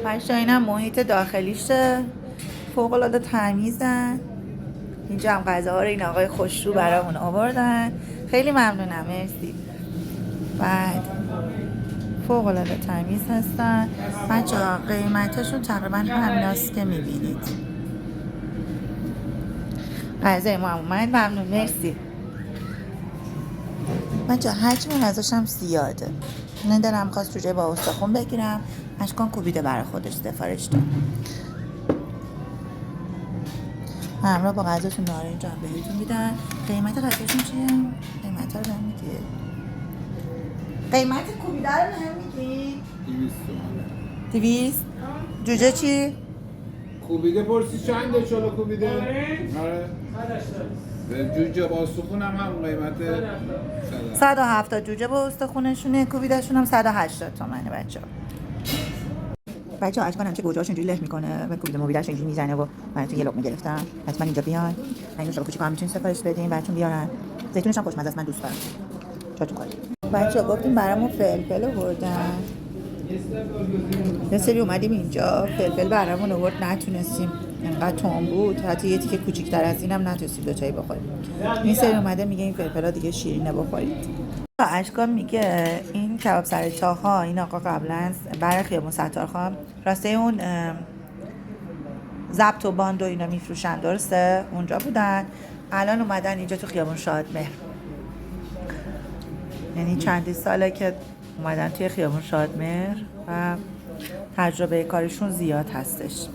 بچه اینم محیط داخلیشه، فوق العاده تمیزن. اینجا هم غذاها رو این آقای خوشرو برامون آوردن. خیلی ممنونم، مرسی. بعد فوق العاده تمیز هستن. بچه ها قیمتشون تقریبا همیناست که میبینید. غذای ما هم اومد، ممنون، مرسی. بچه حجم غذاش هم زیاده. من دلم خواست جوجه با استخون بگیرم، اشکان کوبیده برای خودش سفارش داد. همراه با غذاشون نارنج هم بهتون میدن. قیمت غذاشون چیه؟ قیمت رو بهم میگی؟ قیمت کوبیده رو بهم میگی؟ 200 تومانه. 200؟ جوجه چی؟ کوبیده پرسی چنده چلو کوبیده؟ آره. جوجه با استخون هم همون قیمت 170. جوجه با استخونشونه، کوبیده شون هم 180 تومنه بچه ها. بچه ها اشکان هم چه گوجه‌هاش اینجوری له میکنه و کوبیده موبیده‌اش اینجوری میزنه و براتون یه لقمه گرفتم. حتما اینجا بیاین. این نوشابه کوچیک‌ها هم میتونید سفارش بدین براتون بیارن. زیتونش هم خوشمزه است، من دوست دارم. چاتون کنید. بچه ها گفتیم برامون فلفل آوردن. یه سری اومدیم اینجا فلفل برامون آورد، نتونستیم، انقدر تون بود حتی یه تیکه کوچیک‌تر از اینم نتونستیم دو تایی بخوریم. این سری اومده میگه این فلفلا دیگه شیرینه بخورید. اشکان میگه این کباب سر چاها این آقا قبلا برای خیابون ستارخان راسته اون ضبط و باند و اینا میفروشن، درسته؟ اونجا بودن، الان اومدن اینجا تو خیابون شادمهر. یعنی چندی ساله که اومدن توی خیابون شادمهر و تجربه کارشون زیاد هستش.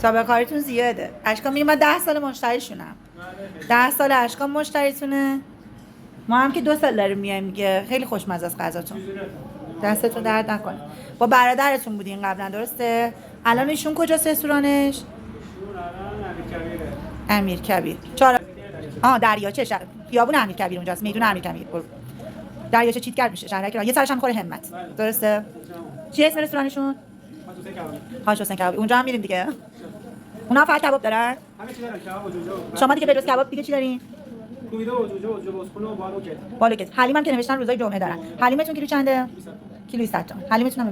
سابقه کاریتون زیاده. اشکان میگه من 10 سال مشتریشونم. 10 سال اشکان مشتریتونه. ما هم که 2 سال داریم میایم، میگه خیلی خوشمزه است غذاتون. دستتون درد نکنه. با برادرتون بودین قبلا، درسته؟ الان ایشون کجاست رستورانش؟ امیرکبیر. دریاچه خیابون امیرکبیر اونجاست، میدون امیرکبیر. دریاچه چیتگر میشه شهرک یه سرش هم میخوره همت. درسته؟ چی اسم رستورانشون؟ حاج حسین کبابی. اونجا هم میریم دیگه. اونا فقط کباب دارن؟ همه چی دارن، کباب و جوجه. شما دیگه به جز کباب دیگه چی دارین؟ کوبیده و جوجه و اسپون و بالوکت. بالوکت. حلیم هم که نوشتن روزای جمعه دارن. حلیمتون کیلو چنده؟ کیلو 100 تومن. حلیمتون هم